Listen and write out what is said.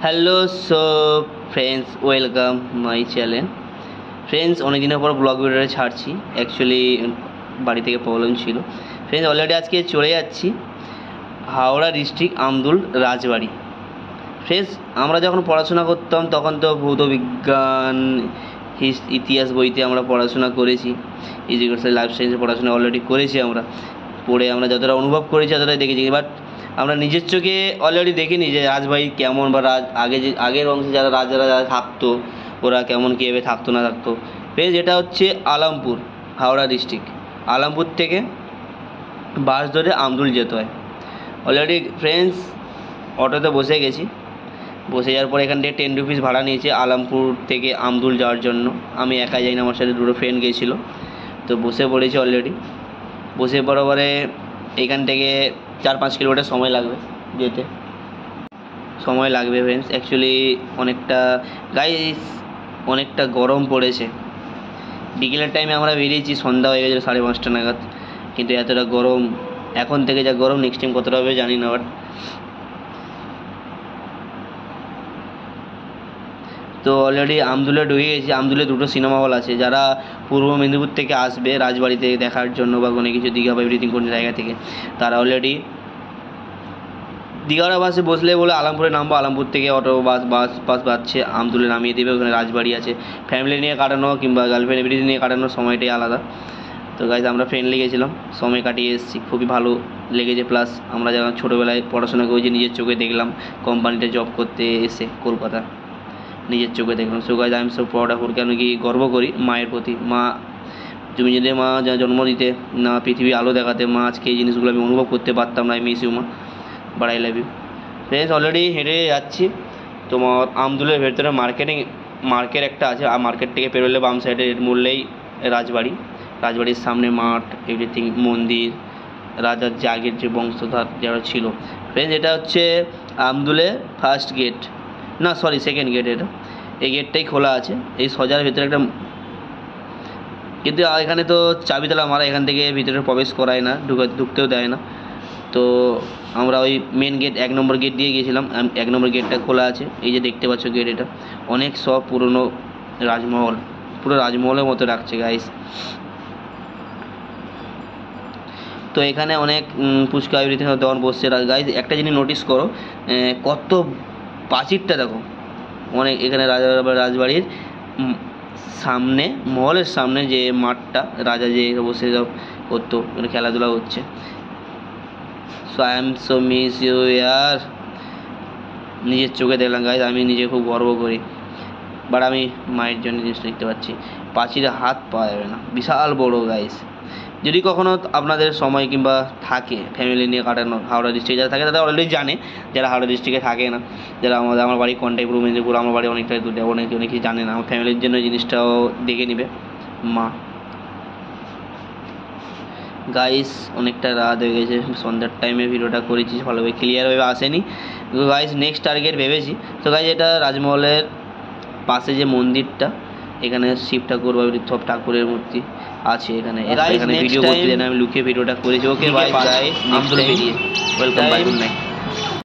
Hello so friends, welcome my channel. Friends, অনেক দিনের পর ব্লগ ভিডিওটা ছাড়ছি। অ্যাকচুয়ালি বাড়ি থেকে প্রবলেম ছিল। ফ্রেন্ডস, অলরেডি আজকে চলে যাচ্ছি হাওড়া ডিস্ট্রিক্ট আমদুল রাজবাড়ি। ফ্রেন্ডস, আমরা যখন পড়াশোনা করতাম তখন তো ভৌত বিজ্ঞান ইতিহাস বইতে আমরা পড়াশোনা করেছি, এডুকেশন লাইফ সায়েন্সে পড়াশোনা অলরেডি করেছি। আমরা পড়ে আমরা যতটা অনুভব করেছি ততটাই দেখেছি, বাট আমরা নিজের চোখে অলরেডি দেখিনি যে রাজবাড়ি কেমন, বা আগের বংশে যারা থাকতো ওরা কেমন কীভাবে থাকতো না থাকতো। ফ্রেন্ডস, এটা হচ্ছে আলামপুর, হাওড়া ডিস্ট্রিক্ট। আলামপুর থেকে বাস ধরে আমদুল যেতে হয়। অলরেডি ফ্রেন্ডস অটোতে বসে গেছি। বসে যাওয়ার পর এখান থেকে 10 রুপিস ভাড়া নিয়েছে আলামপুর থেকে আমদুল যাওয়ার জন্য। আমি একা যাইনি, আমার সাথে দুটো ফ্রেন্ড গিয়েছিলো। তো বসে পড়েছি অলরেডি। বসে পরে এখান থেকে 4-5 কিলোমিটার সময় লাগবে যেতে, সময় লাগবে ফ্রেন্ডস। অ্যাকচুয়ালি অনেকটা গরম পড়েছে। বিকেলের টাইমে আমরা বেরিয়েছি, সন্ধ্যা হয়ে গেছিলো 5:30 নাগাদ, কিন্তু এতটা গরম এখন থেকে যা গরম, নেক্সট টাইম কতটা হবে জানি না। বাট তো অলরেডি আমদুলে ঢুকে গেছি। আমদুলে দুটো সিনেমা হল আছে। যারা পূর্ব মেদিনীপুর থেকে আসবে রাজবাড়িতে দেখার জন্য বা কোনো কিছু দীঘা বা এভরিথিং কোনো জায়গা থেকে, তারা অলরেডি দীঘাওড়া বাসে বসলে বলে আলামপুরে নামবো। আলামপুর থেকে অটো বাস পাচ্ছে, আমদুলে নামিয়ে দেবে। ওখানে রাজবাড়ি আছে। ফ্যামিলি নিয়ে কাটানো কিংবা গার্লফ্রেন্ড এভরিথিং নিয়ে কাটানোর সময়টাই আলাদা। তো গাইজ, আমরা ফ্রেন্ডলি গেছিলাম, সময় কাটিয়ে এসেছি, খুবই ভালো লেগেছে। প্লাস আমরা যখন ছোটোবেলায় পড়াশোনা করেছি নিজের চোখে দেখলাম, কোম্পানিতে জব করতে এসে কলকাতা নিজের চোখে দেখলাম। So guys, I am so proud of, কেন কি গর্ব করি মায়ের প্রতি। মা, তুমি যদি মা যা জন্ম দিতে না, পৃথিবী আলো দেখাতে, মা আজকে এই জিনিসগুলো আমি অনুভব করতে পারতাম না। আই মিস ইউ মা, but I love you. Friends, already হেঁটে যাচ্ছি। তোমার আমদুলের ভেতরে মার্কেট একটা আছে, আর মার্কেট থেকে পেরোলে বাম সাইডে মূললেই রাজবাড়ির সামনে মাঠ, এভরিথিং, মন্দির, রাজার যে আগের যে বংশধর যারা ছিল। ফ্রেন্ডস, এটা হচ্ছে আমদুলে ফার্স্ট গেট, না সরি সেকেন্ড গেট। এটা এই গেটটাই খোলা আছে, এই সজার ভেতরে একটা, কিন্তু এখানে তো চাবি তালা মারা, এখান থেকে ভিতরে প্রবেশ করায় না, ঢুকতেও দেয় না। তো আমরা ওই মেন গেট 1 নম্বর গেট দিয়ে গিয়েছিলাম। 1 নম্বর গেটটা খোলা আছে, এই যে দেখতে পাচ্ছ গেট। এটা অনেক সব পুরনো রাজমহল, পুরো রাজমহলের মতো রাখছে গাইস। তো এখানে অনেক ফুচকা এভরিথিং দোকান বসছে গাইস। একটা জিনিস নোটিস করো, কত প্রাচীরটা দেখো। অনেক এখানে রাজবাড়ির সামনে, মহলের সামনে যে মাঠটা, রাজা যে বসে সব করতো, মানে খেলাধুলা হচ্ছে। So I am so miss you ইয়ার। নিজের চোখে দেখলাম গাইজ, আমি নিজে খুব গর্ব করি। বাট আমি মায়ের জন্য জিনিসটা দেখতে পাচ্ছি, প্রাচীরে হাত পাওয়া যাবে না, বিশাল বড় গাইজ। যদি কখনো আপনাদের সময় কিংবা থাকে ফ্যামিলি নিয়ে কাটানো, হাওড়া ডিস্ট্রিক্টে যারা থাকে তারা অলরেডি জানে। যারা হাওড়া ডিস্ট্রিক্টে থাকে না, যারা আমার বাড়ি কন্টাই পূর্ব মেদিনীপুর, আমার বাড়ি অনেকটাই দূরে, অনেকেই জানে না, আমার ফ্যামিলির জন্য জিনিসটাও দেখে নেবে মা। গাইস, অনেকটা রাত হয়ে গেছে, সন্ধ্যার টাইমে ভিডিওটা করেছি, ভালোভাবে ক্লিয়ারভাবে আসেনি গাইস। নেক্সট টার্গেট ভেবেছি। তো গাইস, এটা রাজমহলের পাশে যে মন্দিরটা, এখানে শিব ঠাকুর বা সব ঠাকুরের মূর্তি আছে এখানে। ভিডিও করতে আমি লুকিয়ে ভিডিওটা করেছি। Okay bye guys, next time welcome, bye, good night.